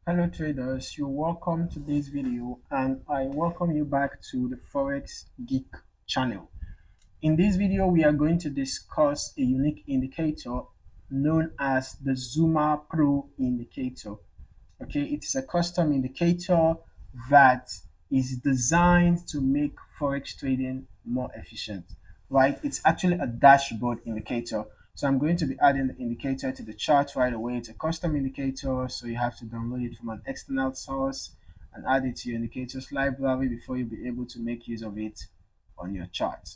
Hello traders, you're welcome to this video and I welcome you back to the Forex Geek channel. In this video, we are going to discuss a unique indicator known as the Zuma Pro indicator. Okay, it is a custom indicator that is designed to make Forex trading more efficient, right? It's actually a dashboard indicator. So I'm going to be adding the indicator to the chart right away. It's a custom indicator, so you have to download it from an external source and add it to your indicators library before you'll be able to make use of it on your chart.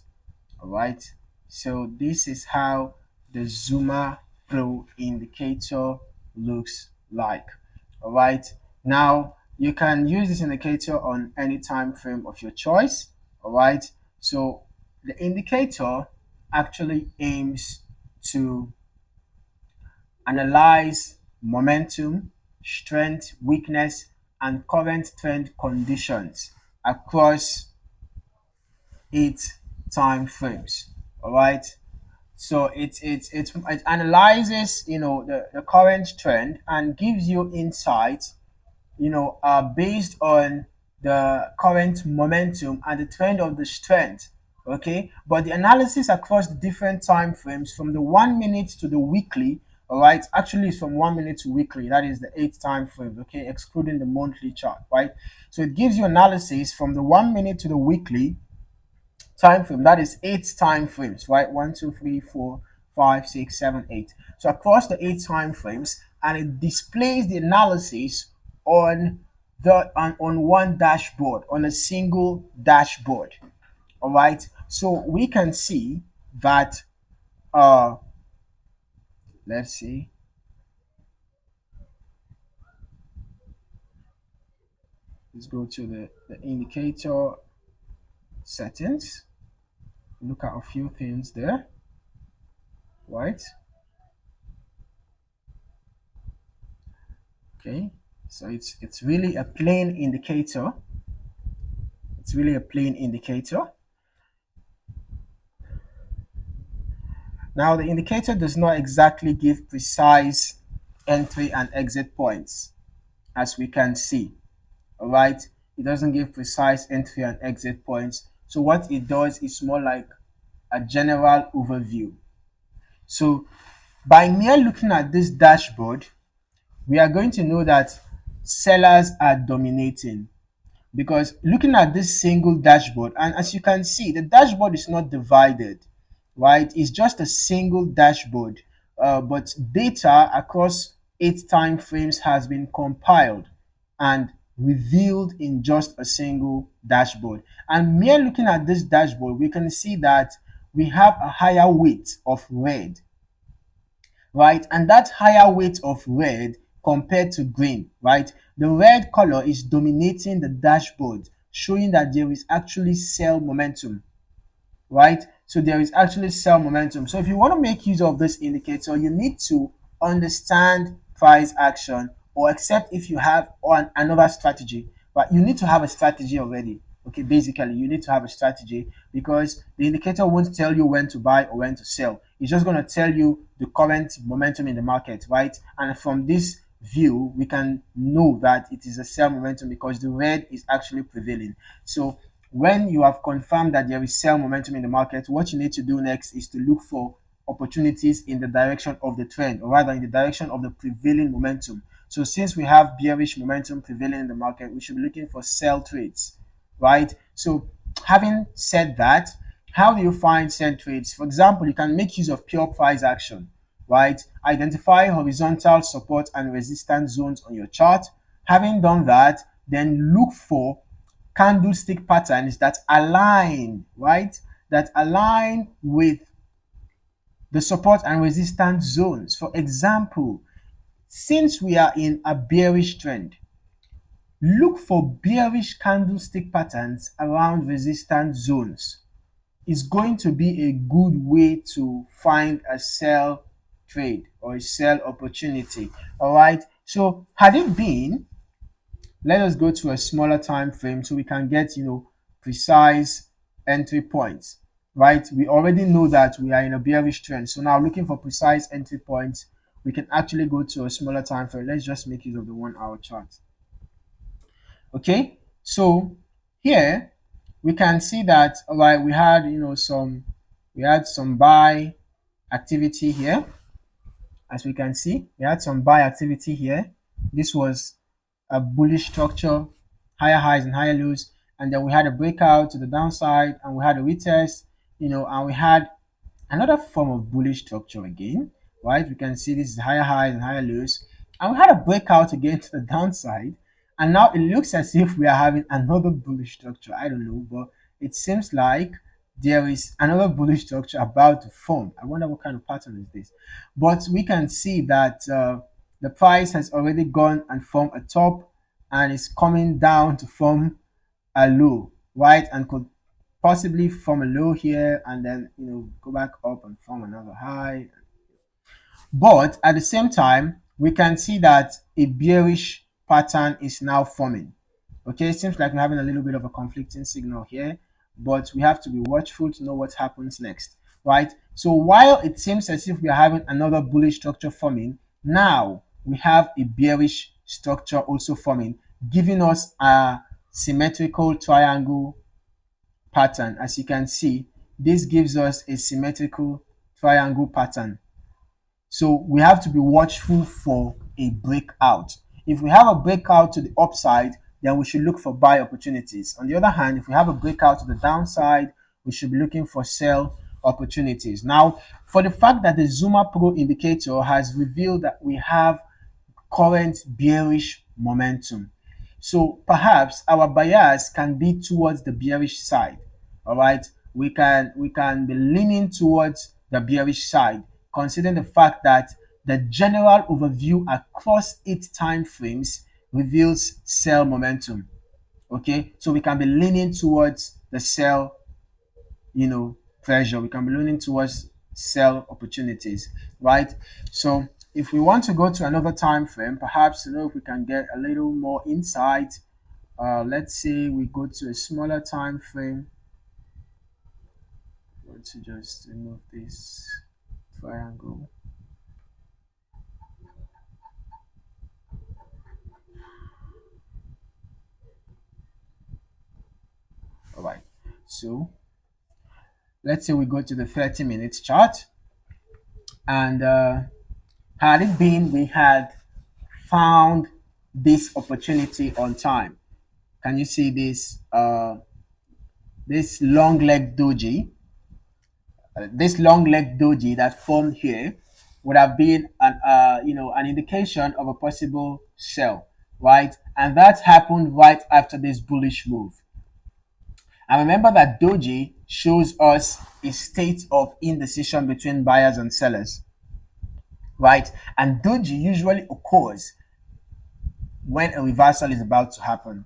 All right. So this is how the Zuma Pro indicator looks like. All right. Now you can use this indicator on any time frame of your choice. All right. So the indicator actually aims to analyze momentum, strength, weakness, and current trend conditions across 8 time frames. All right. So it analyzes the current trend and gives you insights based on the current momentum and the trend of the strength. Okay, but the analysis across the different time frames from the 1 minute to the weekly, all right, actually is from 1 minute to weekly. That is the 8 time frames, okay, excluding the monthly chart, right? So it gives you analysis from the 1 minute to the weekly time frame. That is 8 time frames, right? 1, 2, 3, 4, 5, 6, 7, 8. So across the 8 time frames, and it displays the analysis on on one dashboard, on a single dashboard. All right. So we can see that uh let's see. Let's go to the indicator settings. Look at a few things there, right? Okay, so it's really a plain indicator. It's really a plain indicator. Now the indicator does not exactly give precise entry and exit points, as we can see. All right, it doesn't give precise entry and exit points. So what it does is more like a general overview. So by mere looking at this dashboard, we are going to know that sellers are dominating, because looking at this single dashboard, and as you can see, the dashboard is not divided, right? It's just a single dashboard, but data across 8 time frames has been compiled and revealed in just a single dashboard. And mere looking at this dashboard, we can see that we have a higher weight of red, right? And that higher weight of red compared to green, right? The red color is dominating the dashboard, showing that there is actually sell momentum, right? So there is actually sell momentum. So if you want to make use of this indicator, you need to understand price action, or except if you have another strategy, but you need to have a strategy already. Okay, basically you need to have a strategy, because the indicator won't tell you when to buy or when to sell. It's just going to tell you the current momentum in the market, right? And from this view, we can know that it is a sell momentum because the red is actually prevailing. So when you have confirmed that there is sell momentum in the market, what you need to do next is to look for opportunities in the direction of the trend, or rather in the direction of the prevailing momentum. So since we have bearish momentum prevailing in the market, we should be looking for sell trades, right? So having said that, how do you find sell trades? For example, you can make use of pure price action, right? Identify horizontal support and resistance zones on your chart. Having done that, then look for candlestick patterns that align, right? That align with the support and resistance zones. For example, since we are in a bearish trend, look for bearish candlestick patterns around resistance zones. It's going to be a good way to find a sell trade or a sell opportunity. All right. So had it been, let us go to a smaller time frame so we can get precise entry points, right? We already know that we are in a bearish trend, so now looking for precise entry points, we can actually go to a smaller time frame. Let's just make use of the 1 hour chart. Okay, so here we can see that, all right, we had some buy activity here. As we can see, we had some buy activity here. This was a bullish structure, higher highs and higher lows, and then we had a breakout to the downside, and we had a retest, and we had another form of bullish structure again, right? We can see this is higher highs and higher lows, and we had a breakout again to the downside, and now it looks as if we are having another bullish structure. I don't know, but it seems like there is another bullish structure about to form. I wonder what kind of pattern is this, but we can see that the price has already gone and formed a top and is coming down to form a low, right? And could possibly form a low here and then go back up and form another high. But at the same time, we can see that a bearish pattern is now forming. Okay, it seems like we're having a little bit of a conflicting signal here, but we have to be watchful to know what happens next, right? So while it seems as if we are having another bullish structure forming, now we have a bearish structure also forming, giving us a symmetrical triangle pattern. As you can see, this gives us a symmetrical triangle pattern. So we have to be watchful for a breakout. If we have a breakout to the upside, then we should look for buy opportunities. On the other hand, if we have a breakout to the downside, we should be looking for sell opportunities. Now, for the fact that the Zuma Pro indicator has revealed that we have current bearish momentum, so perhaps our bias can be towards the bearish side. All right, we can be leaning towards the bearish side, considering the fact that the general overview across 8 time frames reveals sell momentum. Okay, so we can be leaning towards the sell, pressure. We can be leaning towards sell opportunities, right? So if we want to go to another time frame, perhaps if we can get a little more insight. Let's say we go to a smaller time frame. I'm going to just remove this triangle. All right, so let's say we go to the 30 minutes chart, and had it been we had found this opportunity on time. Can you see this this long leg doji? This long leg doji that formed here would have been an indication of a possible sell, right? And that happened right after this bullish move. And remember that doji shows us a state of indecision between buyers and sellers, right? And doji usually occurs when a reversal is about to happen.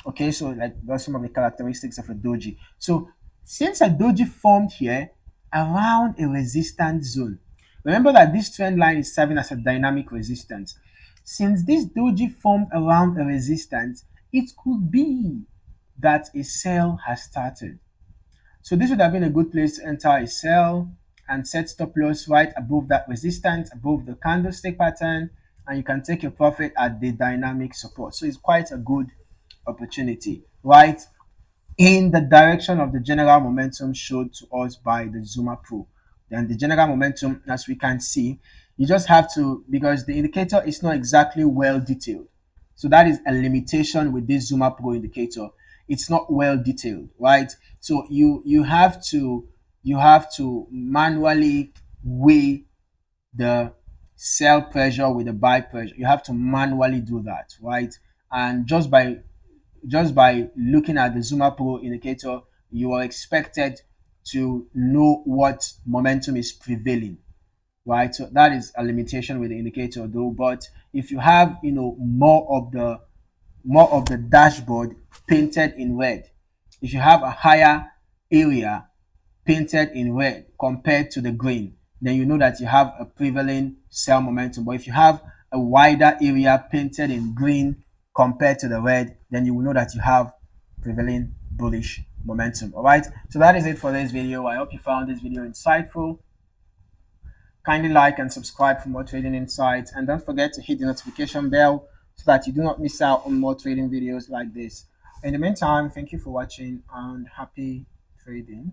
Okay, so like that's some of the characteristics of a doji. So since a doji formed here around a resistance zone, remember that this trend line is serving as a dynamic resistance. Since this doji formed around a resistance, it could be that a sell has started. So this would have been a good place to enter a sell and set stop loss right above that resistance, above the candlestick pattern, and you can take your profit at the dynamic support. So it's quite a good opportunity, right, in the direction of the general momentum showed to us by the Zuma Pro. Then the general momentum, as we can see, you just have to, because the indicator is not exactly well detailed. So that is a limitation with this Zuma Pro indicator. It's not well detailed, right? So you have to manually weigh the sell pressure with the buy pressure. You have to manually do that, right? And just by looking at the Zuma Pro indicator, you are expected to know what momentum is prevailing, right? So that is a limitation with the indicator though. But if you have more of the dashboard painted in red, if you have a higher area painted in red compared to the green, then you know that you have a prevailing sell momentum. But if you have a wider area painted in green compared to the red, then you will know that you have prevailing bullish momentum. All right, so that is it for this video. I hope you found this video insightful. Kindly like and subscribe for more trading insights, and don't forget to hit the notification bell so that you do not miss out on more trading videos like this. In the meantime, thank you for watching and happy trading.